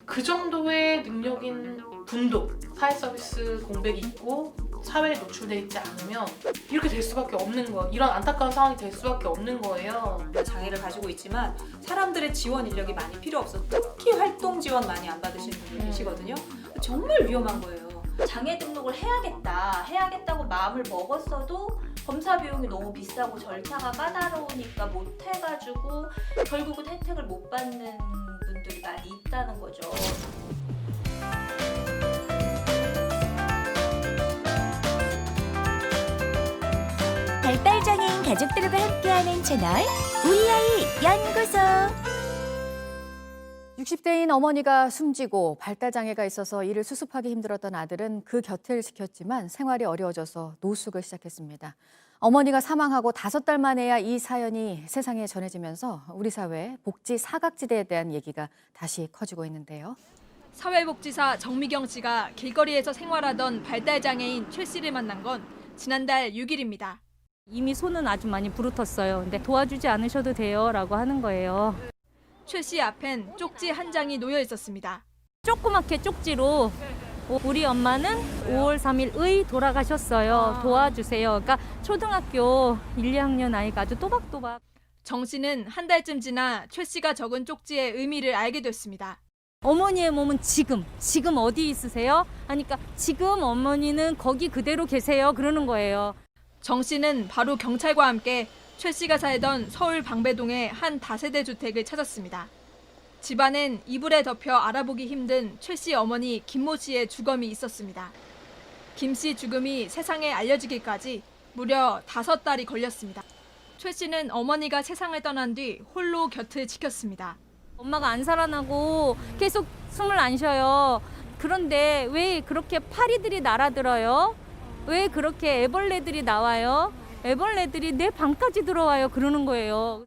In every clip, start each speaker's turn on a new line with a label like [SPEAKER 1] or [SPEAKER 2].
[SPEAKER 1] 그 정도의 능력인 분도 사회 서비스 공백이 있고 사회에 노출돼 있지 않으면 이렇게 될 수밖에 없는 거, 이런 안타까운 상황이 될 수밖에 없는 거예요.
[SPEAKER 2] 장애를 가지고 있지만 사람들의 지원 인력이 많이 필요 없어. 특히 활동 지원 많이 안 받으시는 분들 계시거든요. 정말 위험한 거예요.
[SPEAKER 3] 장애 등록을 해야겠다고 마음을 먹었어도 검사 비용이 너무 비싸고 절차가 까다로우니까 못 해가지고 결국은 혜택을 못 받는 분들이 많이 있다는 거죠.
[SPEAKER 4] 발달장애인 가족들과 함께하는 채널 우리 아이 연구소.
[SPEAKER 5] 60대인 어머니가 숨지고 발달장애가 있어서 일을 수습하기 힘들었던 아들은 그 곁을 지켰지만 생활이 어려워져서 노숙을 시작했습니다. 어머니가 사망하고 5달 만에야 이 사연이 세상에 전해지면서 우리 사회 복지 사각지대에 대한 얘기가 다시 커지고 있는데요.
[SPEAKER 6] 사회복지사 정미경 씨가 길거리에서 생활하던 발달장애인 최 씨를 만난 건 지난달 6일입니다.
[SPEAKER 7] 이미 손은 아주 많이 부르텄어요. 근데 도와주지 않으셔도 돼요 라고 하는 거예요.
[SPEAKER 6] 최 씨 앞엔 쪽지 한 장이 놓여 있었습니다.
[SPEAKER 7] 조그맣게 쪽지로 우리 엄마는 5월 3일의 돌아가셨어요. 도와주세요. 그러니까 초등학교 1, 2학년 아이가 아주 또박또박.
[SPEAKER 6] 정 씨는 한 달쯤 지나 최 씨가 적은 쪽지의 의미를 알게 됐습니다.
[SPEAKER 7] 어머니의 몸은 지금 어디 있으세요? 하니까 지금 어머니는 거기 그대로 계세요. 그러는 거예요.
[SPEAKER 6] 정 씨는 바로 경찰과 함께 최 씨가 살던 서울 방배동의 한 다세대 주택을 찾았습니다. 집안엔 이불에 덮여 알아보기 힘든 최 씨 어머니 김모 씨의 주검이 있었습니다. 김 씨 죽음이 세상에 알려지기까지 무려 5달이 걸렸습니다. 최 씨는 어머니가 세상을 떠난 뒤 홀로 곁을 지켰습니다.
[SPEAKER 7] 엄마가 안 살아나고 계속 숨을 안 쉬어요. 그런데 왜 그렇게 파리들이 날아들어요? 왜 그렇게 애벌레들이 나와요? 애벌레들이 내 방까지 들어와요. 그러는 거예요.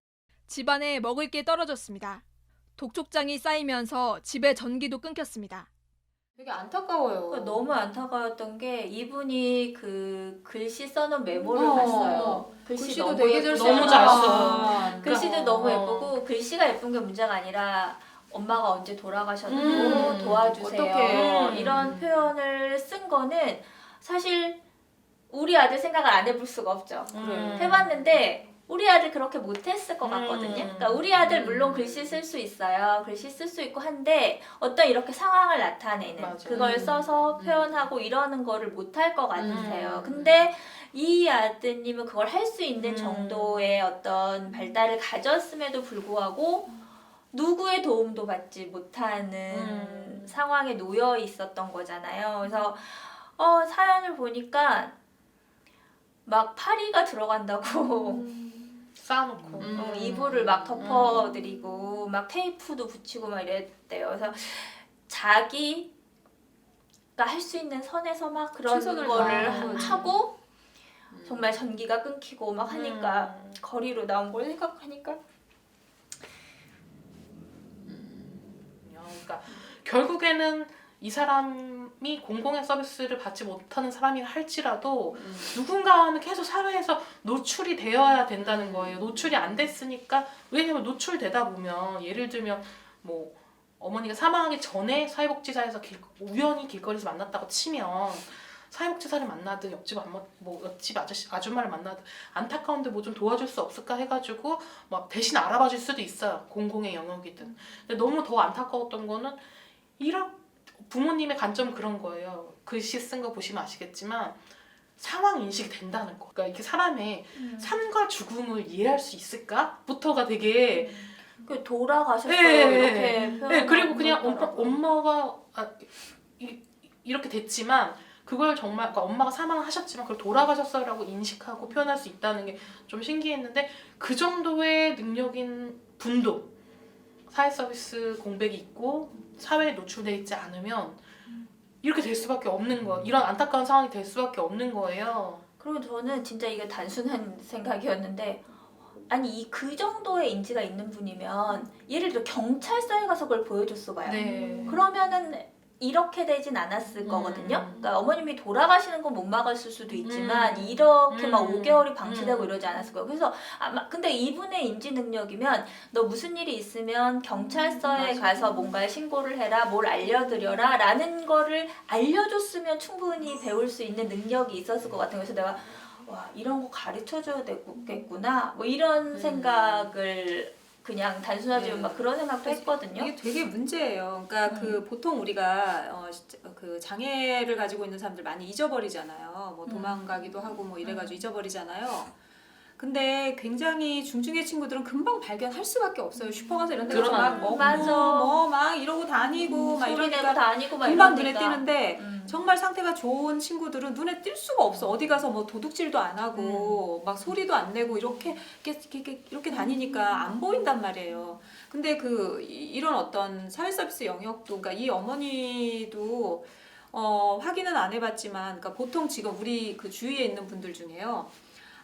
[SPEAKER 6] 집안에 먹을 게 떨어졌습니다. 독촉장이 쌓이면서 집에 전기도 끊겼습니다.
[SPEAKER 1] 되게 안타까워요.
[SPEAKER 3] 그러니까 너무 안타까웠던 게 이분이 그 글씨 써놓은 메모를 봤어요.
[SPEAKER 1] 글씨도
[SPEAKER 3] 너무
[SPEAKER 1] 되게
[SPEAKER 3] 예쁘죠?
[SPEAKER 1] 너무 잘 써.
[SPEAKER 3] 글씨도 너무
[SPEAKER 1] 어.
[SPEAKER 3] 예쁘고 글씨가 예쁜 게 문제가 아니라 엄마가 언제 돌아가셔도
[SPEAKER 1] 음,
[SPEAKER 3] 도와주세요.
[SPEAKER 1] 어떡해.
[SPEAKER 3] 이런 표현을 쓴 거는 사실 우리 아들 생각을 안 해볼 수가 없죠. 해봤는데 우리 아들 그렇게 못했을 것 같거든요. 그러니까 우리 아들 물론 글씨 쓸 수 있어요. 글씨 쓸 수 있고 한데 어떤 이렇게 상황을 나타내는
[SPEAKER 1] 맞아.
[SPEAKER 3] 그걸 써서 표현하고 이러는 거를 못할 것 같으세요. 근데 이 아드님은 그걸 할 수 있는 정도의 어떤 발달을 가졌음에도 불구하고 누구의 도움도 받지 못하는 상황에 놓여 있었던 거잖아요. 그래서 사연을 보니까 막 파리가 들어간다고
[SPEAKER 1] 쌓아놓고.
[SPEAKER 3] 이불을 막 덮어드리고 막 테이프도 붙이고 막 이랬대요. 그래서 자기가 할 수 있는 선에서 막 그런
[SPEAKER 2] 최선을
[SPEAKER 3] 거를
[SPEAKER 2] 다하는 거지.
[SPEAKER 3] 하고 정말 전기가 끊기고 막 하니까 거리로 나온 걸 생각하니까
[SPEAKER 1] 그러니까 결국에는 이 사람이 공공의 서비스를 받지 못하는 사람이 할지라도 누군가는 계속 사회에서 노출이 되어야 된다는 거예요. 노출이 안 됐으니까, 왜냐면 노출되다 보면 예를 들면 뭐 어머니가 사망하기 전에 사회복지사에서 우연히 길거리에서 만났다고 치면 사회복지사를 만나든 옆집 아줌마를 만나든 안타까운데 뭐 좀 도와줄 수 없을까 해가지고 막 대신 알아봐 줄 수도 있어요. 공공의 영역이든. 근데 너무 더 안타까웠던 거는 부모님의 관점은 그런 거예요. 글씨 쓴 거 보시면 아시겠지만 상황 인식이 된다는 거. 그러니까 이렇게 사람의 삶과 죽음을 이해할 수 있을까?부터가 되게
[SPEAKER 3] 그 돌아가셨어요. 이렇게
[SPEAKER 1] 네, 그리고 그냥 엄마가 이렇게 됐지만 그걸 정말, 그러니까 엄마가 사망을 하셨지만 그걸 돌아가셨어요라고 인식하고 표현할 수 있다는 게 좀 신기했는데, 그 정도의 능력인 분도 사회 서비스 공백이 있고 사회에 노출돼 있지 않으면 이렇게 될 수밖에 없는 거, 이런 안타까운 상황이 될 수밖에 없는 거예요.
[SPEAKER 3] 그리고 저는 진짜 이게 단순한 생각이었는데 아니 그 정도의 인지가 있는 분이면 예를 들어 경찰서에 가서 그걸 보여줬어 봐요.
[SPEAKER 1] 네.
[SPEAKER 3] 그러면은 이렇게 되진 않았을 거거든요. 그러니까 어머님이 돌아가시는 건 못 막았을 수도 있지만 이렇게 막 5개월이 방치되고 이러지 않았을 거예요. 그래서 아마 근데 이분의 인지 능력이면 너 무슨 일이 있으면 경찰서에 가서 뭔가 신고를 해라, 뭘 알려드려라 라는 거를 알려줬으면 충분히 배울 수 있는 능력이 있었을 것 같아요. 그래서 내가 와 이런 거 가르쳐줘야 되겠구나 뭐 이런 생각을 그냥 단순하지만 막 그런 생각도 했거든요.
[SPEAKER 2] 이게 되게 문제예요. 그러니까 그 보통 우리가 그 장애를 가지고 있는 사람들 많이 잊어버리잖아요. 뭐 도망가기도 하고 뭐 이래가지고 잊어버리잖아요. 근데 굉장히 중증의 친구들은 금방 발견할 수밖에 없어요. 슈퍼 가서 이런 데서 막 먹고
[SPEAKER 3] 맞아.
[SPEAKER 2] 막 이러고 다니고 막
[SPEAKER 3] 소리 내고
[SPEAKER 2] 이러니까
[SPEAKER 3] 다니고 막
[SPEAKER 2] 금방 눈에
[SPEAKER 3] 이러니까.
[SPEAKER 2] 띄는데 정말 상태가 좋은 친구들은 눈에 띌 수가 없어. 어디 가서 뭐 도둑질도 안 하고 막 소리도 안 내고 이렇게 다니니까 안 보인단 말이에요. 근데 이런 어떤 사회 서비스 영역도 그러니까 이 어머니도 확인은 안 해봤지만 그러니까 보통 지금 우리 그 주위에 있는 분들 중에요.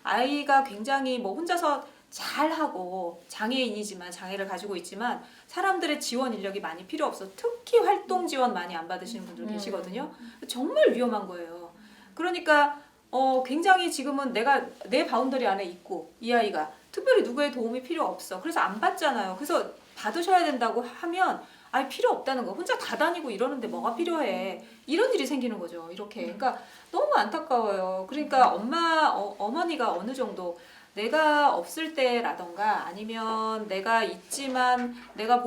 [SPEAKER 2] 아이가 굉장히 뭐 혼자서 잘하고 장애인이지만 장애를 가지고 있지만 사람들의 지원 인력이 많이 필요 없어. 특히 활동 지원 많이 안 받으시는 분들 계시거든요. 정말 위험한 거예요. 그러니까 굉장히 지금은 내가 내 바운더리 안에 있고 이 아이가 특별히 누구의 도움이 필요 없어. 그래서 안 받잖아요. 그래서 받으셔야 된다고 하면 아니 필요 없다는 거. 혼자 다 다니고 이러는데 뭐가 필요해. 이런 일이 생기는 거죠. 이렇게. 그러니까 너무 안타까워요. 그러니까 어머니가 어느 정도 내가 없을 때라던가 아니면 내가 있지만 내가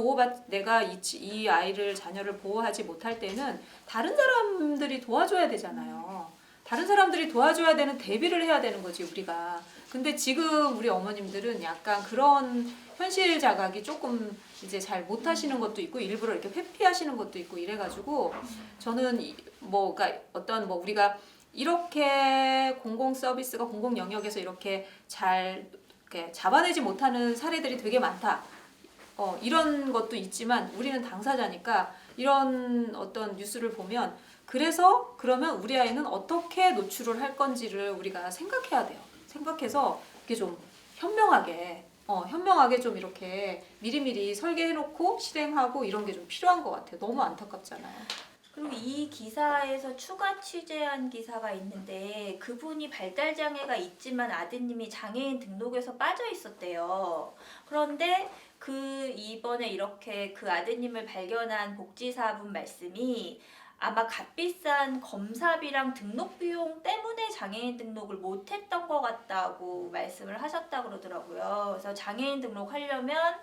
[SPEAKER 2] 이 아이를 자녀를 보호하지 못할 때는 다른 사람들이 도와줘야 되잖아요. 다른 사람들이 도와줘야 되는 대비를 해야 되는 거지 우리가. 근데 지금 우리 어머님들은 약간 그런 현실 자각이 조금 이제 잘 못하시는 것도 있고 일부러 이렇게 회피하시는 것도 있고 이래가지고 저는 그러니까 어떤 우리가 이렇게 공공 서비스가 공공 영역에서 이렇게 잘 이렇게 잡아내지 못하는 사례들이 되게 많다. 이런 것도 있지만 우리는 당사자니까 이런 어떤 뉴스를 보면 그러면 우리 아이는 어떻게 노출을 할 건지를 우리가 생각해야 돼요. 생각해서 이렇게 좀 현명하게 좀 이렇게 미리미리 설계해놓고 실행하고 이런 게 좀 필요한 것 같아요. 너무 안타깝잖아요.
[SPEAKER 3] 그리고 이 기사에서 추가 취재한 기사가 있는데 그분이 발달장애가 있지만 아드님이 장애인 등록에서 빠져 있었대요. 그런데 이번에 이렇게 그 아드님을 발견한 복지사분 말씀이 아마 값비싼 검사비랑 등록 비용 때문에 장애인 등록을 못했던 것 같다고 말씀을 하셨다 그러더라고요. 그래서 장애인 등록하려면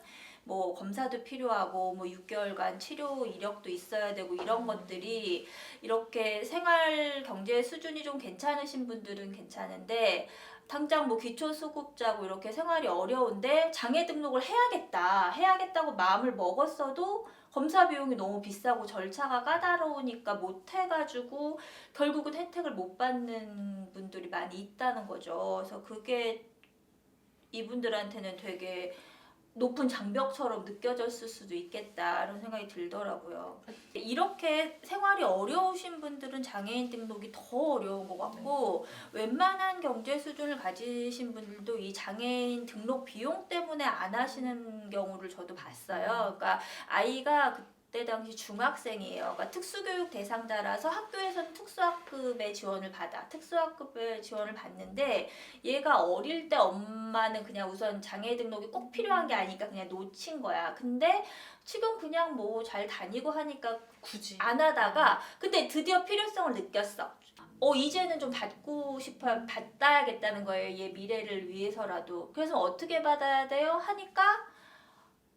[SPEAKER 3] 뭐 검사도 필요하고 뭐 6개월간 치료 이력도 있어야 되고 이런 것들이 이렇게 생활 경제 수준이 좀 괜찮으신 분들은 괜찮은데 당장 뭐 기초수급자고 이렇게 생활이 어려운데 장애 등록을 해야겠다고 마음을 먹었어도 검사 비용이 너무 비싸고 절차가 까다로우니까 못 해가지고 결국은 혜택을 못 받는 분들이 많이 있다는 거죠. 그래서 그게 이분들한테는 되게 높은 장벽처럼 느껴졌을 수도 있겠다 이런 생각이 들더라고요. 이렇게 생활이 어려우신 분들은 장애인 등록이 더 어려운 것 같고 웬만한 경제 수준을 가지신 분들도 이 장애인 등록 비용 때문에 안 하시는 경우를 저도 봤어요. 그러니까 아이가 그때 당시 중학생이에요. 그러니까 특수교육 대상자라서 학교에서는 특수학급의 지원을 받는데 얘가 어릴 때 엄마는 그냥 우선 장애 등록이 꼭 필요한 게 아니니까 그냥 놓친 거야. 근데 지금 그냥 뭐 잘 다니고 하니까
[SPEAKER 1] 굳이
[SPEAKER 3] 안 하다가 근데 드디어 필요성을 느꼈어. 이제는 좀 받아야겠다는 거예요. 얘 미래를 위해서라도. 그래서 어떻게 받아야 돼요? 하니까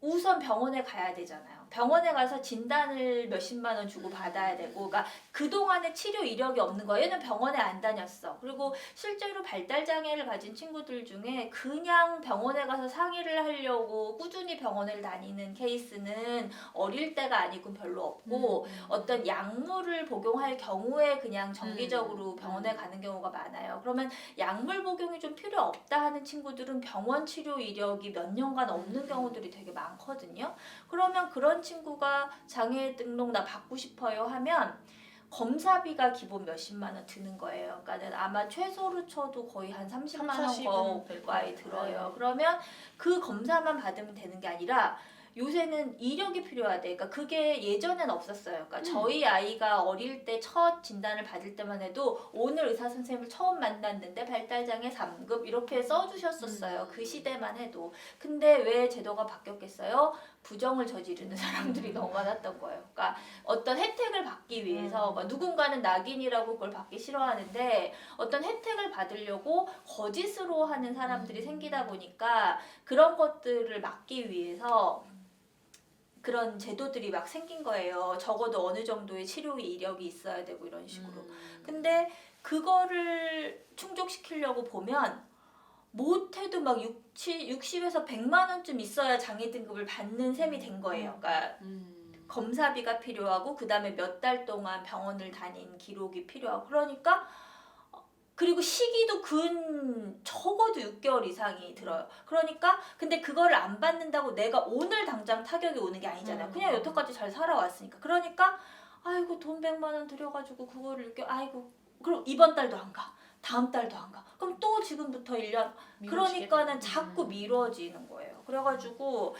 [SPEAKER 3] 우선 병원에 가야 되잖아요. 병원에 가서 진단을 몇십만 원 주고 받아야 되고, 그러니까 그동안에 치료 이력이 없는 거예요. 얘는 병원에 안 다녔어. 그리고 실제로 발달장애를 가진 친구들 중에 그냥 병원에 가서 상의를 하려고 꾸준히 병원을 다니는 케이스는 어릴 때가 아니고 별로 없고, 어떤 약물을 복용할 경우에 그냥 정기적으로 병원에 가는 경우가 많아요. 그러면 약물 복용이 좀 필요 없다 하는 친구들은 병원 치료 이력이 몇 년간 없는 경우들이 되게 많거든요. 그러면 그런 친구가 장애 등록 나 받고 싶어요 하면 검사비가 기본 몇십만 원 드는 거예요. 그러니까는 아마 최소로 쳐도 거의 한 30만 원 가까이 들어요. 그러면 그 검사만 받으면 되는 게 아니라 요새는 이력이 필요하대. 그러니까 그게 예전엔 없었어요. 그러니까 저희 아이가 어릴 때 첫 진단을 받을 때만 해도 오늘 의사 선생님을 처음 만났는데 발달장애 3급 이렇게 써주셨었어요. 그 시대만 해도. 근데 왜 제도가 바뀌었겠어요? 부정을 저지르는 사람들이 너무 많았던 거예요. 그러니까 어떤 혜택을 받기 위해서 누군가는 낙인이라고 그걸 받기 싫어하는데 어떤 혜택을 받으려고 거짓으로 하는 사람들이 생기다 보니까 그런 것들을 막기 위해서 그런 제도들이 막 생긴 거예요. 적어도 어느 정도의 치료 이력이 있어야 되고 이런 식으로. 근데 그거를 충족시키려고 보면 못해도 막 60에서 100만 원쯤 있어야 장애 등급을 받는 셈이 된 거예요. 그러니까 검사비가 필요하고 그 다음에 몇 달 동안 병원을 다닌 기록이 필요하고 그러니까 그리고 시기도 적어도 6개월 이상이 들어요. 그러니까 근데 그거를 안 받는다고 내가 오늘 당장 타격이 오는 게 아니잖아요. 그냥 여태까지 잘 살아왔으니까. 그러니까 아이고 돈 100만 원 들여가지고 그거를 6개월 아이고 그럼 이번 달도 안 가. 다음 달도 안 가. 그럼 또 지금부터 1년 그러니까는 자꾸 미뤄지는 거예요. 그래가지고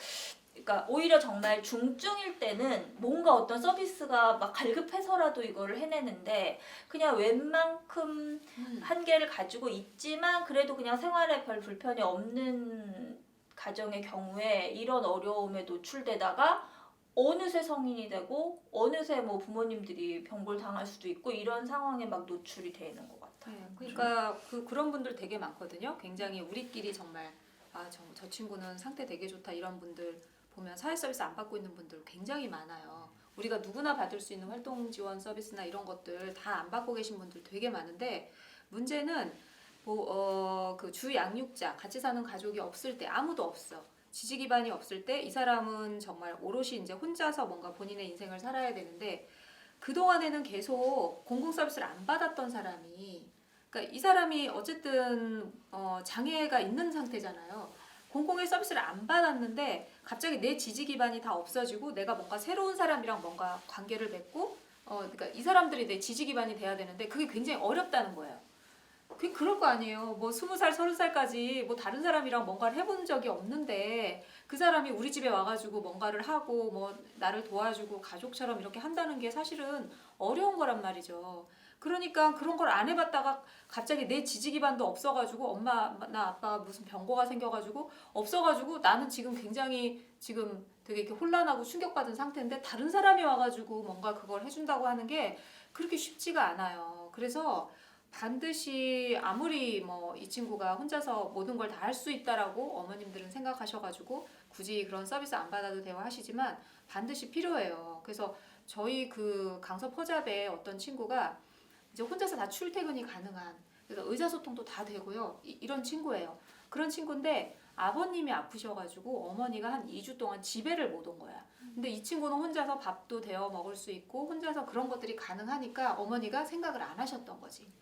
[SPEAKER 3] 그러니까 오히려 정말 중증일 때는 뭔가 어떤 서비스가 막 갈급해서라도 이거를 해내는데 그냥 웬만큼 한계를 가지고 있지만 그래도 그냥 생활에 별 불편이 없는 가정의 경우에 이런 어려움에 노출되다가 어느새 성인이 되고 어느새 뭐 부모님들이 병골 당할 수도 있고 이런 상황에 막 노출이 되는 것 같아요.
[SPEAKER 2] 네, 그러니까 그런 분들 되게 많거든요. 굉장히 우리끼리 정말 저 친구는 상태 되게 좋다 이런 분들 보면 사회 서비스 안 받고 있는 분들 굉장히 많아요. 우리가 누구나 받을 수 있는 활동 지원 서비스나 이런 것들 다 안 받고 계신 분들 되게 많은데 문제는 그 주 양육자 같이 사는 가족이 없을 때 아무도 없어. 지지 기반이 없을 때 이 사람은 정말 오롯이 이제 혼자서 뭔가 본인의 인생을 살아야 되는데 그동안에는 계속 공공 서비스를 안 받았던 사람이 그러니까 이 사람이 어쨌든 장애가 있는 상태잖아요. 공공의 서비스를 안 받았는데 갑자기 내 지지 기반이 다 없어지고 내가 뭔가 새로운 사람이랑 뭔가 관계를 맺고 그러니까 이 사람들이 내 지지 기반이 돼야 되는데 그게 굉장히 어렵다는 거예요. 그게 그럴 거 아니에요. 뭐 20살, 30살까지 뭐 다른 사람이랑 뭔가를 해본 적이 없는데 그 사람이 우리 집에 와가지고 뭔가를 하고 뭐 나를 도와주고 가족처럼 이렇게 한다는 게 사실은 어려운 거란 말이죠. 그러니까 그런 걸 안 해봤다가 갑자기 내 지지 기반도 없어가지고 엄마나 아빠가 무슨 병고가 생겨가지고 없어가지고 나는 지금 굉장히 지금 되게 이렇게 혼란하고 충격받은 상태인데 다른 사람이 와가지고 뭔가 그걸 해준다고 하는 게 그렇게 쉽지가 않아요. 그래서 반드시 아무리 뭐 이 친구가 혼자서 모든 걸 다 할 수 있다라고 어머님들은 생각하셔가지고 굳이 그런 서비스 안 받아도 되고 하시지만 반드시 필요해요. 그래서 저희 그 강서 포잡의 어떤 친구가 이제 혼자서 다 출퇴근이 가능한 그래서 의사소통도 다 되고요. 이런 친구예요. 그런 친구인데 아버님이 아프셔가지고 어머니가 한 2주 동안 집에를 못 온 거야. 근데 이 친구는 혼자서 밥도 데워 먹을 수 있고 혼자서 그런 것들이 가능하니까 어머니가 생각을 안 하셨던 거지.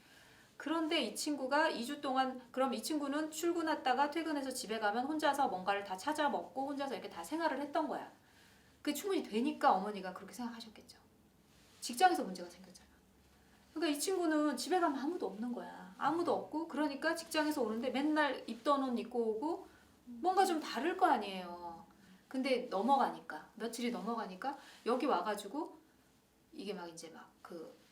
[SPEAKER 2] 그런데 이 친구가 2주 동안 그럼 이 친구는 출근했다가 퇴근해서 집에 가면 혼자서 뭔가를 다 찾아 먹고 혼자서 이렇게 다 생활을 했던 거야. 그게 충분히 되니까 어머니가 그렇게 생각하셨겠죠. 직장에서 문제가 생겼잖아. 그러니까 이 친구는 집에 가면 아무도 없는 거야. 아무도 없고 그러니까 직장에서 오는데 맨날 입던 옷 입고 오고 뭔가 좀 다를 거 아니에요. 근데 넘어가니까 며칠이 넘어가니까 여기 와가지고 이게 막 이제 막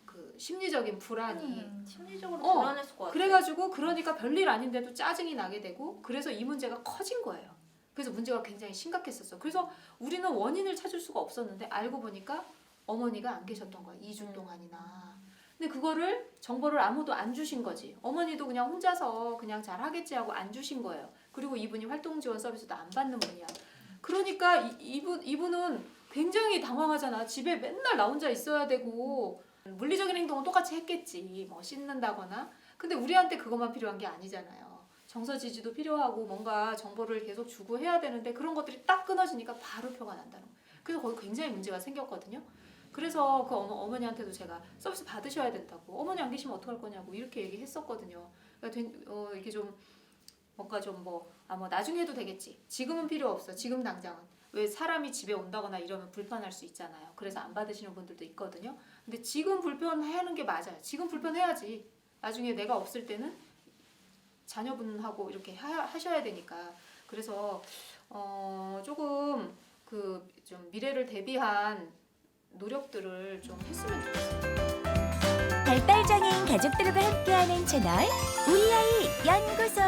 [SPEAKER 2] 그 심리적인 불안이
[SPEAKER 3] 심리적으로 불안했을 것 같아요.
[SPEAKER 2] 그래가지고 그러니까 별일 아닌데도 짜증이 나게 되고 그래서 이 문제가 커진 거예요. 그래서 문제가 굉장히 심각했었어. 그래서 우리는 원인을 찾을 수가 없었는데 알고 보니까 어머니가 안 계셨던 거야. 2주 동안이나. 근데 그거를 정보를 아무도 안 주신 거지. 어머니도 그냥 혼자서 그냥 잘 하겠지 하고 안 주신 거예요. 그리고 이분이 활동 지원 서비스도 안 받는 분이야. 그러니까 이분은 굉장히 당황하잖아. 집에 맨날 나 혼자 있어야 되고 물리적인 행동은 똑같이 했겠지. 뭐 씻는다거나. 근데 우리한테 그것만 필요한 게 아니잖아요. 정서 지지도 필요하고 뭔가 정보를 계속 주고 해야 되는데 그런 것들이 딱 끊어지니까 바로 표가 난다는 거예요. 그래서 거기 굉장히 문제가 생겼거든요. 그래서 그 어머니한테도 제가 서비스 받으셔야 된다고. 어머니 안 계시면 어떡할 거냐고 이렇게 얘기했었거든요. 그러니까 이게 좀 뭔가 좀 뭐 나중에 해도 되겠지. 지금은 필요 없어. 지금 당장은. 왜 사람이 집에 온다거나 이러면 불편할 수 있잖아요. 그래서 안 받으시는 분들도 있거든요. 근데 지금 불편하는 게 맞아요. 지금 불편해야지. 나중에 내가 없을 때는 자녀분하고 이렇게 하셔야 되니까. 그래서 조금 그 좀 미래를 대비한 노력들을 좀 했으면 좋겠어요.
[SPEAKER 4] 발달장애인 가족들과 함께하는 채널 우리 아이 연구소.